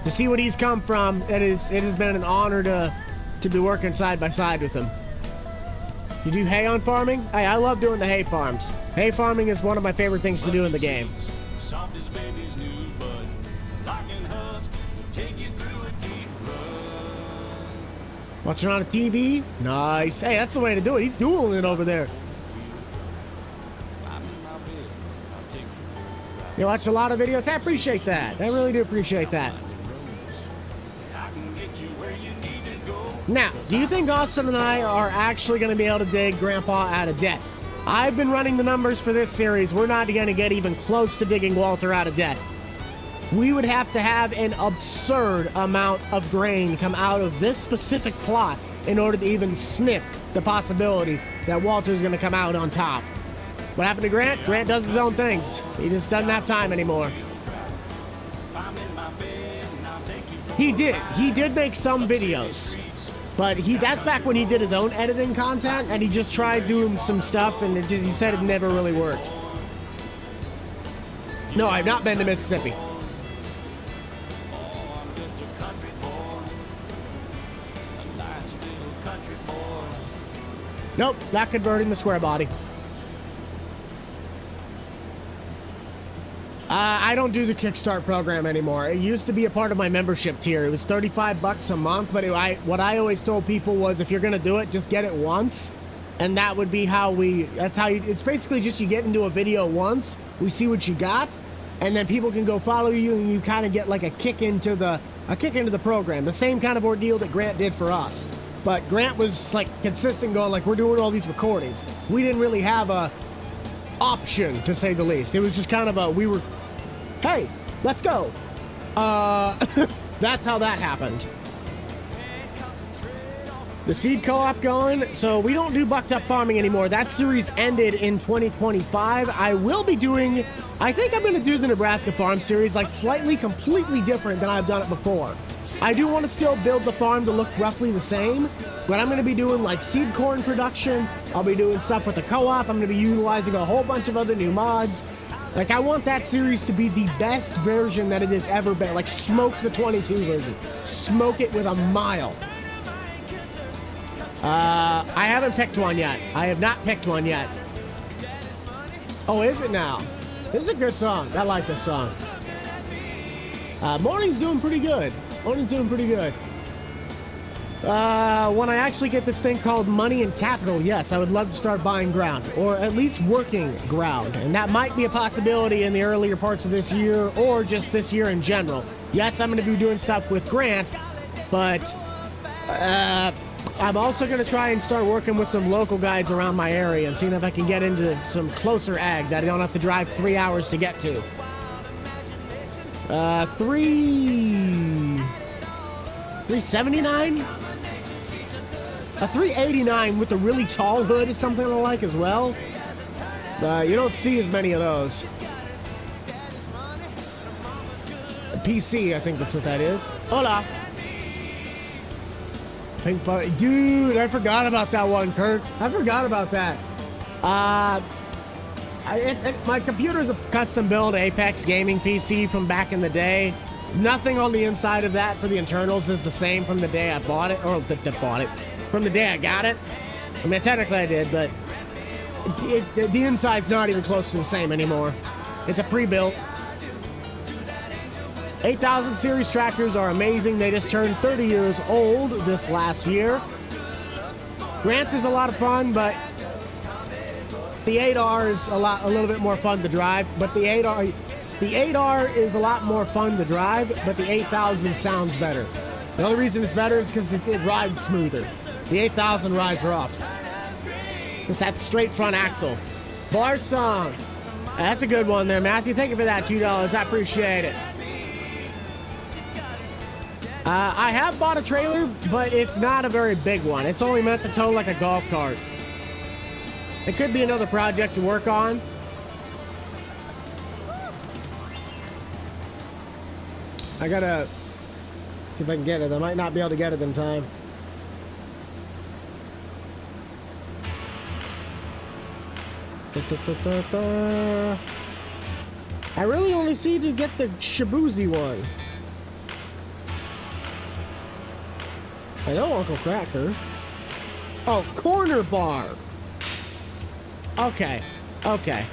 To see what he's come from, it has been an honor to be working side by side with him. You do hay on farming? Hey, I love doing the hay farms. Hay farming is one of my favorite things to do in the game. Watching on a TV? Nice. Hey, that's the way to do it. He's dueling it over there. You watch a lot of videos? I appreciate that. I really do appreciate that. Now, do you think Austin and I are actually going to be able to dig Grandpa out of debt? I've been running the numbers for this series. We're not going to get even close to digging Walter out of debt. We would have to have an absurd amount of grain come out of this specific plot in order to even sniff the possibility that Walter's going to come out on top. What happened to Grant? Grant does his own things. He just doesn't have time anymore. He did make some videos, but that's back when he did his own editing content, and he just tried doing some stuff, and he said it never really worked. No, I've not been to Mississippi. Nope, not converting the square body. I don't do the Kickstart program anymore. It used to be a part of my membership tier. It was $35 a month, but what I always told people was, if you're gonna do it, just get it once, and that would be it's basically just you get into a video once, we see what you got, and then people can go follow you, and you kind of get like a kick into the program. The same kind of ordeal that Grant did for us. But Grant was like consistent, going like, we're doing all these recordings. We didn't really have a option, to say the least. It was just kind of hey, let's go. That's how that happened. The seed co-op going, so we don't do bucked up farming anymore. That series ended in 2025. I think I'm gonna do the Nebraska farm series, like slightly, completely different than I've done it before. I do want to still build the farm to look roughly the same, but I'm going to be doing like seed corn production. I'll be doing stuff with the co-op. I'm going to be utilizing a whole bunch of other new mods. Like, I want that series to be the best version that it has ever been. Like, smoke the 22 version. Smoke it with a mile. I haven't picked one yet. I have not picked one yet. Oh, is it now? This is a good song. I like this song. Morning's doing pretty good. Morning's doing pretty good. When I actually get this thing called money and capital, yes, I would love to start buying ground, or at least working ground. And that might be a possibility in the earlier parts of this year, or just this year in general. Yes, I'm going to be doing stuff with Grant, but I'm also going to try and start working with some local guides around my area and seeing if I can get into some closer ag that I don't have to drive 3 hours to get to. 379? A 389 with a really tall hood is something I like as well. You don't see as many of those. A PC, I think that's what that is. Hola. Pink Party. Dude, I forgot about that one, Kirk. I forgot about that. My computer's a custom build Apex gaming PC from back in the day. Nothing on the inside of that for the internals is the same from the day I bought it, or from the day I got it. I mean, technically I did, but the inside's not even close to the same anymore. It's a pre-built. 8000 series tractors are amazing. They just turned 30 years old this last year. Grant's is a lot of fun, but the 8R is a little bit more fun to drive. But the 8R is a lot more fun to drive, but the 8000 sounds better. The only reason it's better is because it rides smoother. The 8000 rides rough. It's that straight front axle. Bar song. That's a good one there, Matthew. Thank you for that $2. I appreciate it. I have bought a trailer, but it's not a very big one. It's only meant to tow like a golf cart. It could be another project to work on. I gotta see if I can get it. I might not be able to get it in time. I really only see to get the Shibuzi one. I know Uncle Cracker. Oh, corner bar. Okay. Okay.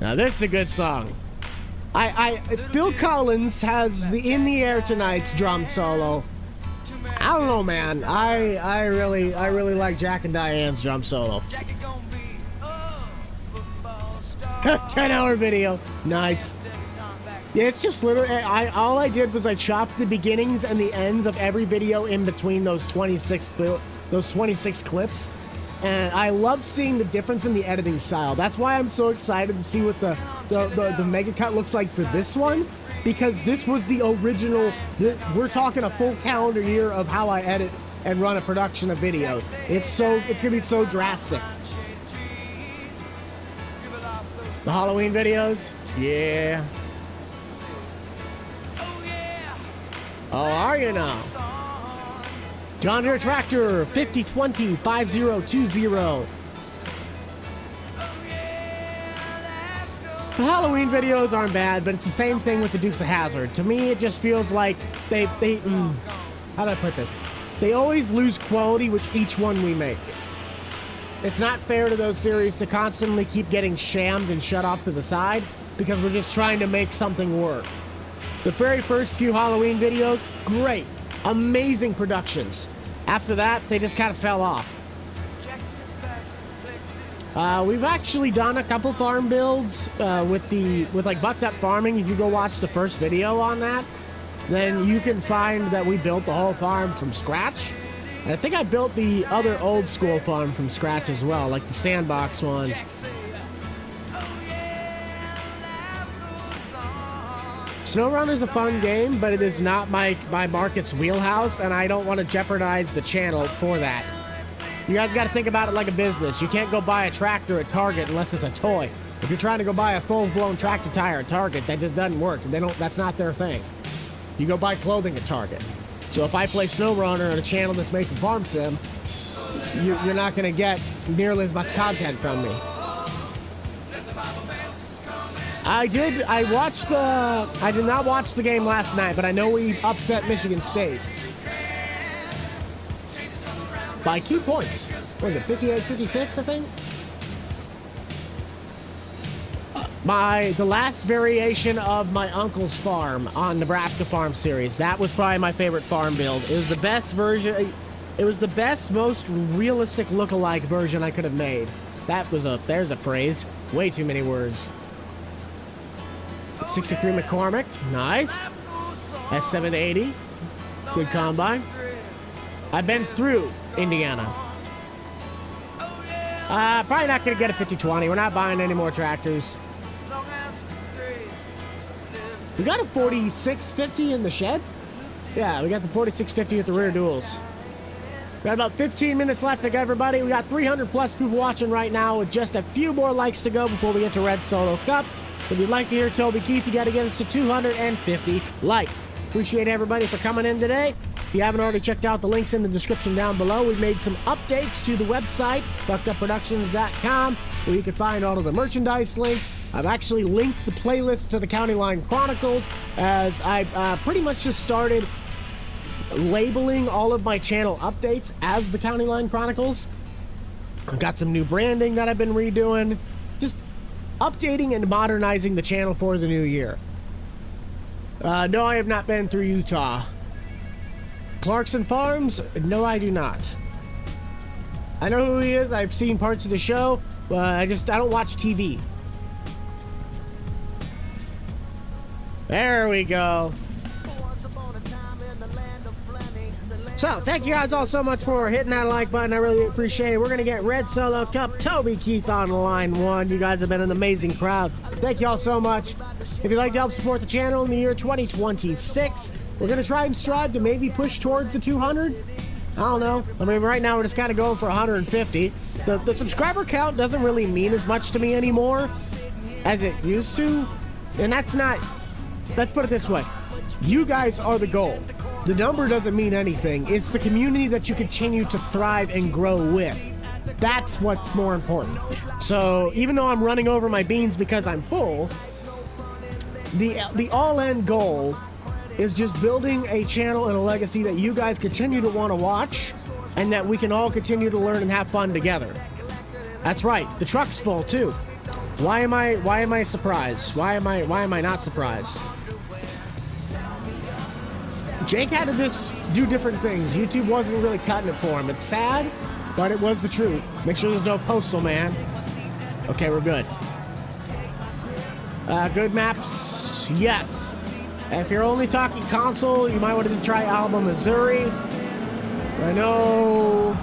Now this is a good song. Phil Collins has the In the Air Tonight's drum solo. I don't know, man. I really like Jack and Diane's drum solo. 10-hour video. Nice. Yeah, it's just literally, all I did was I chopped the beginnings and the ends of every video in between those 26 clips. And I love seeing the difference in the editing style. That's why I'm so excited to see what the mega cut looks like for this one, because this was the original. We're talking a full calendar year of how I edit and run a production of videos. It's gonna be so drastic. The Halloween videos? Yeah. Oh, are you now? John Deere Tractor 5020 5020. The Halloween videos aren't bad, but it's the same thing with the Dukes of Hazzard. To me, it just feels like how do I put this? They always lose quality with each one we make. It's not fair to those series to constantly keep getting shammed and shut off to the side because we're just trying to make something work. The very first few Halloween videos, great, amazing productions. After that, they just kind of fell off. We've actually done a couple farm builds with like BUCH'D farming. If you go watch the first video on that, then you can find that we built the whole farm from scratch. And I think I built the other old school farm from scratch as well, like the sandbox one. SnowRunner's a fun game, but it is not my market's wheelhouse, and I don't want to jeopardize the channel for that. You guys got to think about it like a business. You can't go buy a tractor at Target unless it's a toy. If you're trying to go buy a full-blown tractor tire at Target, that just doesn't work. That's not their thing. You go buy clothing at Target. So if I play SnowRunner on a channel that's made for Farm Sim, you're not going to get nearly as much content from me. I did not watch the game last night, but I know we upset Michigan State. By 2 points. What was it, 58-56, I think? The last variation of my uncle's farm on Nebraska Farm Series. That was probably my favorite farm build. It was the best version. It was the best, most realistic look-alike version I could have made. There's a phrase. Way too many words. 63 McCormick. Nice. S780. Good combine. I've been through Indiana. Probably not going to get a 5020. We're not buying any more tractors. We got a 4650 in the shed? Yeah, we got the 4650 at the rear duals. We got about 15 minutes left, everybody. We got 300 plus people watching right now with just a few more likes to go before we get to Red Solo Cup. If you'd like to hear Toby Keith, you got to get us to 250 likes. Appreciate everybody for coming in today. If you haven't already checked out the links in the description down below, we've made some updates to the website, buckedupproductions.com, where you can find all of the merchandise links. I've actually linked the playlist to the County Line Chronicles, as I pretty much just started labeling all of my channel updates as the County Line Chronicles. I've got some new branding that I've been redoing, just updating and modernizing the channel for the new year. No, I have not been through Utah. Clarkson Farms? No, I do not. I know who he is. I've seen parts of the show, but I don't watch TV. There we go. So, thank you guys all so much for hitting that like button. I really appreciate it. We're going to get Red Solo Cup Toby Keith on line 1. You guys have been an amazing crowd. Thank you all so much. If you'd like to help support the channel in the year 2026, we're going to try and strive to maybe push towards the 200. I don't know. I mean, right now we're just kind of going for 150. The subscriber count doesn't really mean as much to me anymore as it used to. And that's not... Let's put it this way. You guys are the goal. The number doesn't mean anything. It's the community that you continue to thrive and grow with. That's what's more important. So even though I'm running over my beans because I'm full, the all-end goal is just building a channel and a legacy that you guys continue to want to watch, and that we can all continue to learn and have fun together. That's right. The truck's full too. Why am I surprised? Why am I not surprised? Jake had to just do different things. YouTube wasn't really cutting it for him. It's sad, but it was the truth. Make sure there's no postal man. Okay, we're good. Good maps, yes. If you're only talking console, you might want to try Alma, Missouri. I know.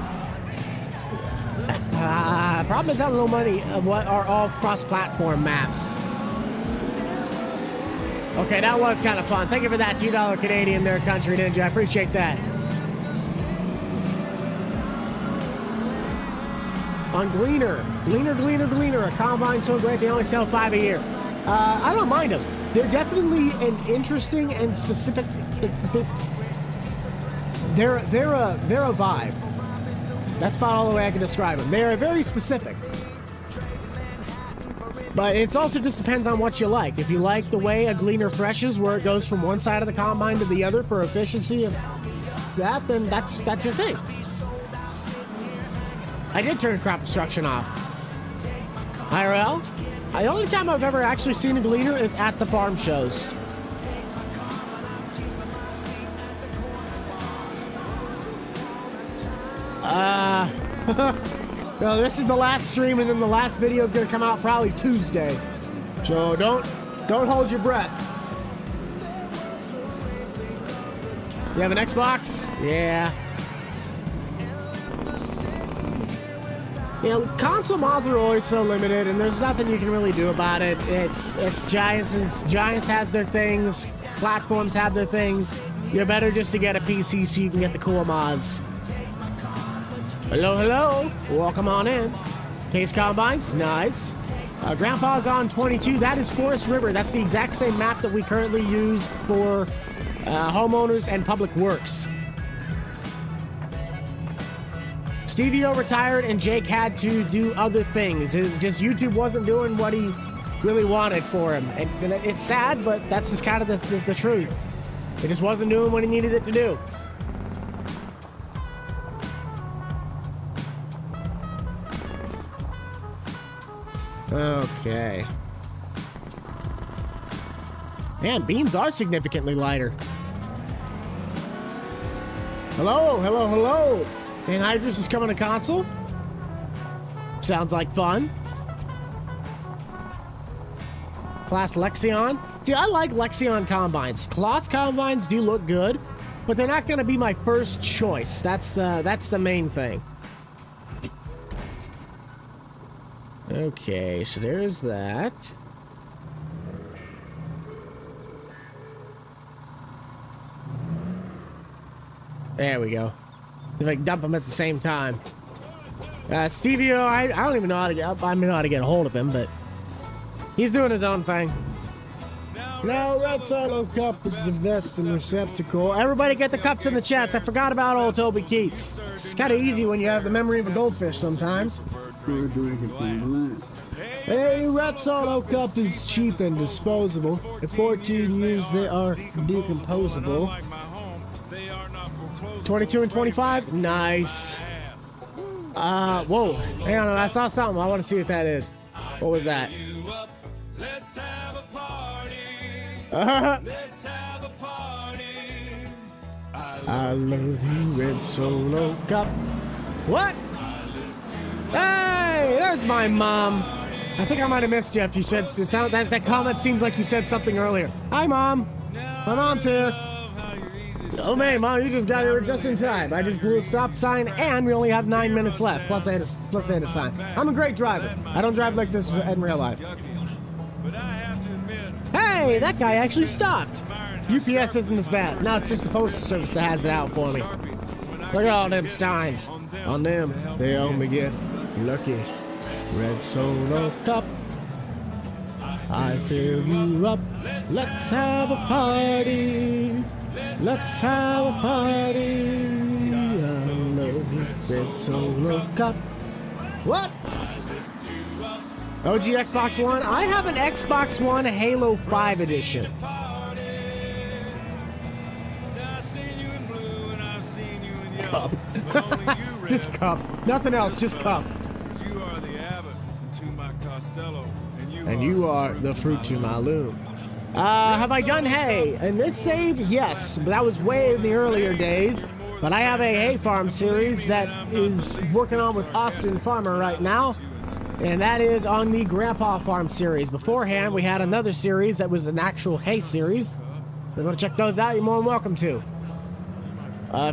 Problem is I don't know many of what are all cross-platform maps. Okay, that was kind of fun. Thank you for that $2 Canadian there, Country Ninja. I appreciate that. On Gleaner, a combine so great they only sell 5 a year. I don't mind them. They're definitely an interesting and specific. They're a vibe. That's about all the way I can describe them. They're very specific. But it also just depends on what you like. If you like the way a Gleaner threshes, where it goes from one side of the combine to the other for efficiency of that, then that's your thing. I did turn crop destruction off. IRL? The only time I've ever actually seen a Gleaner is at the farm shows. Well, this is the last stream, and then the last video is going to come out probably Tuesday. So don't hold your breath. You have an Xbox? Yeah. You know, console mods are always so limited, and there's nothing you can really do about it. It's Giants, and Giants has their things. Platforms have their things. You're better just to get a PC so you can get the cool mods. Hello. Welcome on in. Case Combines, nice. Grandpa's on 22. That is Forest River. That's the exact same map that we currently use for homeowners and public works. Stevie O retired and Jake had to do other things. It's just YouTube wasn't doing what he really wanted for him. And it's sad, but that's just kind of the truth. It just wasn't doing what he needed it to do. Okay. Man, beams are significantly lighter. Hello, hello, hello. Anhydrous is coming to console. Sounds like fun. Class Lexion. See, I like Lexion combines. Class combines do look good, but they're not going to be my first choice. That's the main thing. Okay, so there's that. There we go. If I can dump them at the same time. Stevio, I don't even know how to get. I know how to get a hold of him, but he's doing his own thing. Now, Red Solo Cup is the best and receptacle. Everybody get the cups in the chats. I forgot about old Toby Keith. It's kind of easy when you have the memory of a goldfish sometimes. Hey, Red Solo Cup is cheap and disposable. In 14 years, they are decomposable. 22 and 25? Nice. Whoa. Hang on, I saw something. I want to see what that is. What was that? Let's have a party. Let's have a party. I love you, Red Solo Cup. What? Hey, there's my mom. I think I might have missed you if you said that comment seems like you said something earlier. Hi, Mom. My mom's here. Oh man, Mom, you just got here just in time. I just blew a stop sign, and we only have 9 minutes left. Plus, I had a sign. I'm a great driver. I don't drive like this in real life. Hey, that guy actually stopped. UPS isn't as bad. No, it's just the postal service that has it out for me. Look at all them steins. On them, they only get lucky. Red Solo Cup. I fill you up. Let's have a party. Let's have a party. I love you, Red Solo Cup. What? OG Xbox One? I have an Xbox One Halo 5 edition. Cup. Just cup. Nothing else, just cup. And you are the fruit to my loom. Have I done hay? And this save, yes, but that was way in the earlier days. But I have a hay farm series that is working on with Austin Farmer right now. And that is on the Grandpa Farm series. Beforehand, we had another series that was an actual hay series. If you want to check those out, you're more than welcome to.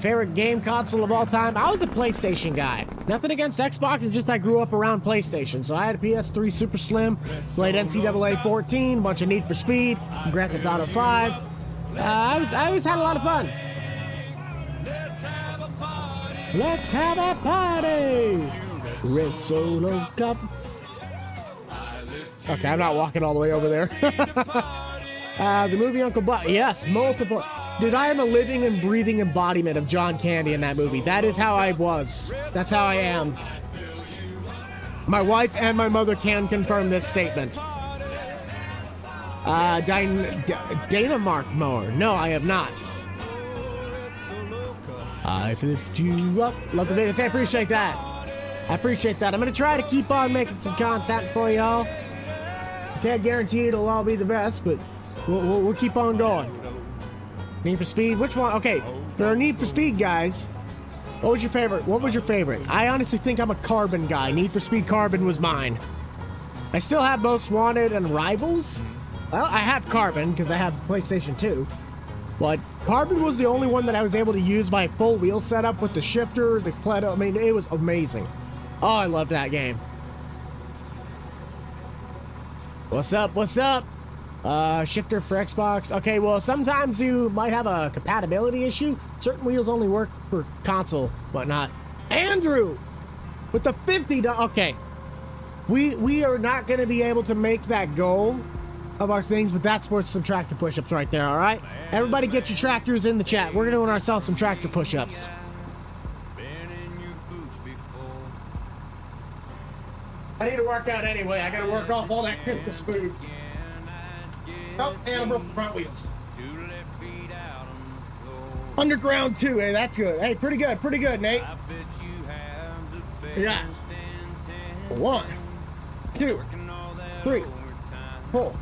Favorite game console of all time? I was the PlayStation guy. Nothing against Xbox, it's just I grew up around PlayStation. So I had a PS3 Super Slim, played NCAA 14, bunch of Need for Speed, Grand Theft Auto 5. I always had a lot of fun. Let's have a party! Red Solo Cup. Okay, I'm not walking all the way over there. The movie Uncle Buck. Yes, multiple. Dude, I am a living and breathing embodiment of John Candy in that movie. That is how I was. That's how I am. My wife and my mother can confirm this statement. Dana Mark Mower. No, I have not. I lift you up. Love the video. I appreciate that. I appreciate that. I'm going to try to keep on making some content for y'all. Can't guarantee it'll all be the best, but we'll keep on going. Need for Speed? Which one? Okay, for our Need for Speed guys, what was your favorite? What was your favorite? I honestly think I'm a Carbon guy. Need for Speed Carbon was mine. I still have Most Wanted and Rivals. Well, I have Carbon because I have PlayStation 2. But Carbon was the only one that I was able to use my full wheel setup with the shifter, the Pledo. I mean, it was amazing. Oh, I love that game. What's up? What's up? Shifter for Xbox. Okay, well, sometimes you might have a compatibility issue. Certain wheels only work for console, whatnot. Andrew! With the $50... Okay. We are not going to be able to make that goal of our things, but that's worth some tractor push-ups right there, all right? Everybody get your tractors in the chat. We're doing ourselves some tractor push-ups. I need to work out anyway. I got to work off all that Christmas food. Oh, and I broke the front wheels. Underground 2. Hey, that's good. Hey, pretty good, Nate. Yeah. 1, 2, 3, 4,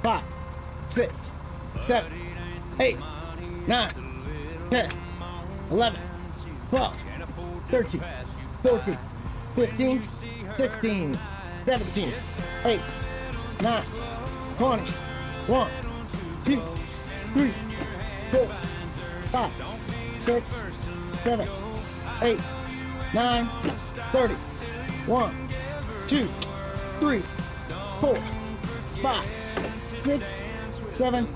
5, 6, 7, 8, 9, 10, 11, 12, 13, 14, 15, 16, 17, 8, 9, 20, 1, 2, 3, 4, 5, 6, 7, 8, 9, 30, 1, 2, 3, 4, 5, 6, 7,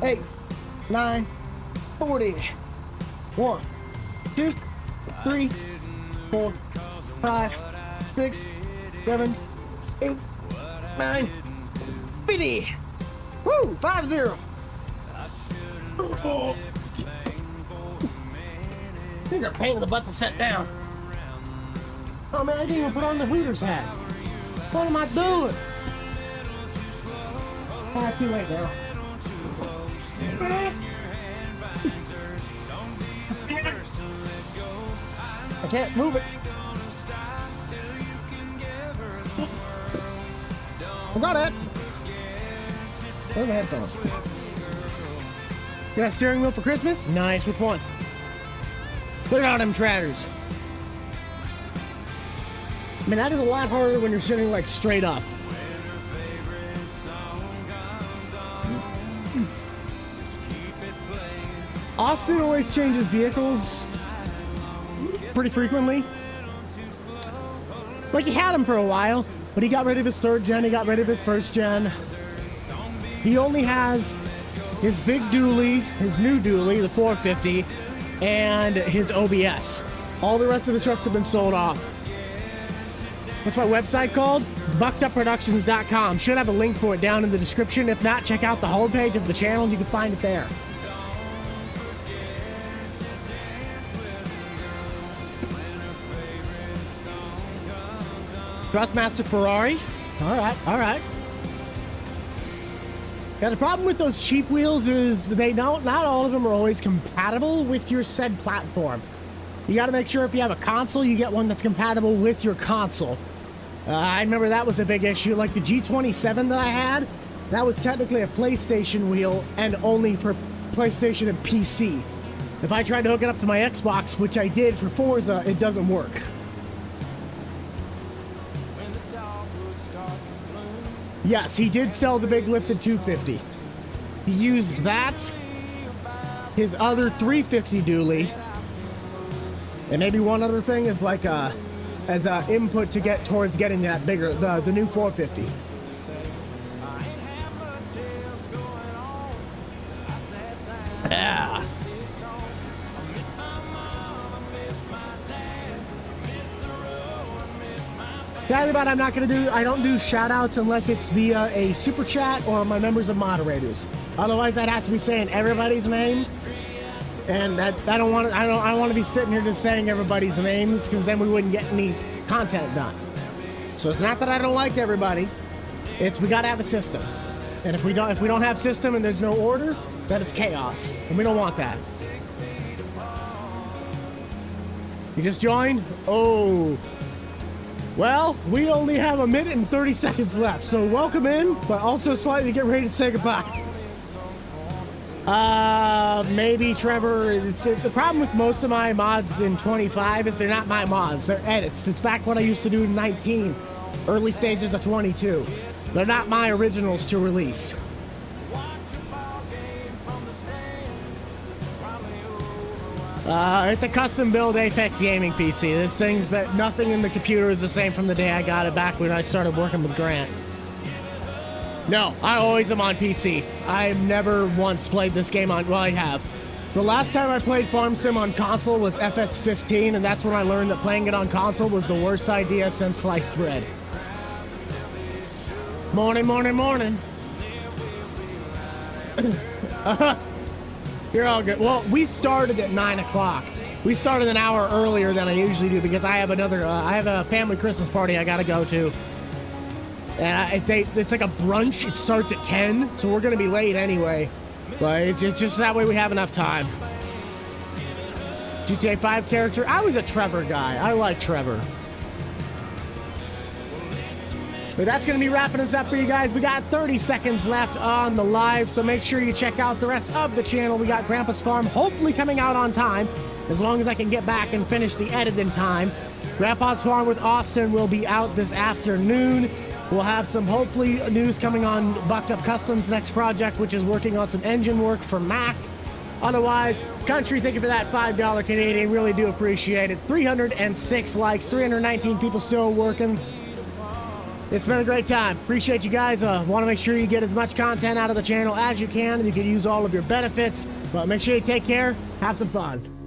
8, 9, 40. 1, 2, 3, 4, 5, 6, 7, 8, 9, 50. Woo! 5-0. Oh. These are a pain in the butt to set down. Oh man, I didn't even put on the Hooters hat. What am I doing? Ah, too late now. I can't move it. I got it. Where's my headphones? You got a steering wheel for Christmas? Nice. Which one? Look at all them tratters. I mean, that is a lot harder when you're sitting like straight up. Austin always changes vehicles pretty frequently. Like, he had him for a while, but he got rid of his 3rd gen, he got rid of his 1st gen. He only has his big dually, his new dually, the 450, and his OBS. All the rest of the trucks have been sold off. What's my website called? BUCH'DUpProductions.com. Should have a link for it down in the description. If not, check out the homepage of the channel. You can find it there. Thrustmaster Ferrari. All right. Yeah, the problem with those cheap wheels is not all of them are always compatible with your said platform. You got to make sure if you have a console, you get one that's compatible with your console. I remember that was a big issue. Like the G27 that I had, that was technically a PlayStation wheel and only for PlayStation and PC. If I tried to hook it up to my Xbox, which I did for Forza, it doesn't work. Yes, he did sell the big lifted 250. He used that, his other 350 dually, and maybe one other thing is like as a input to get towards getting that bigger, the new 450. Yeah. Sadly, but I don't do shout outs unless it's via a super chat or my members of moderators. Otherwise, I'd have to be saying everybody's name. And I don't want to be sitting here just saying everybody's names, because then we wouldn't get any content done. So it's not that I don't like everybody. It's we got to have a system. And if we don't have system and there's no order, then it's chaos. And we don't want that. You just joined? Oh. Well, we only have 1 minute and 30 seconds left, so welcome in, but also slightly get ready to say goodbye. Maybe Trevor, the problem with most of my mods in 25 is they're not my mods, they're edits. It's back what I used to do in 19, early stages of 22. They're not my originals to release. It's a custom build Apex gaming PC. This thing's but nothing in the computer is the same from the day I got it back when I started working with Grant. No, I always am on PC. I've never once played this game on, well, I have. The last time I played Farm Sim on console was FS15, and that's when I learned that playing it on console was the worst idea since sliced bread. Morning, morning, morning. You're all good. Well, we started at 9 o'clock. We started an hour earlier than I usually do because I have I have a family Christmas party I gotta go to. And it's like a brunch. It starts at 10, so we're gonna be late anyway. But it's just that way we have enough time. GTA 5 character. I was a Trevor guy. I like Trevor. But that's going to be wrapping us up for you guys. We got 30 seconds left on the live, so make sure you check out the rest of the channel. We got Grandpa's Farm hopefully coming out on time, as long as I can get back and finish the edit in time. Grandpa's Farm with Austin will be out this afternoon. We'll have some, hopefully, news coming on Bucked Up Customs' next project, which is working on some engine work for Mac. Otherwise, country, thank you for that $5 Canadian. Really do appreciate it. 306 likes, 319 people still working. It's been a great time. Appreciate you guys. Want to make sure you get as much content out of the channel as you can, and you can use all of your benefits. But make sure you take care. Have some fun.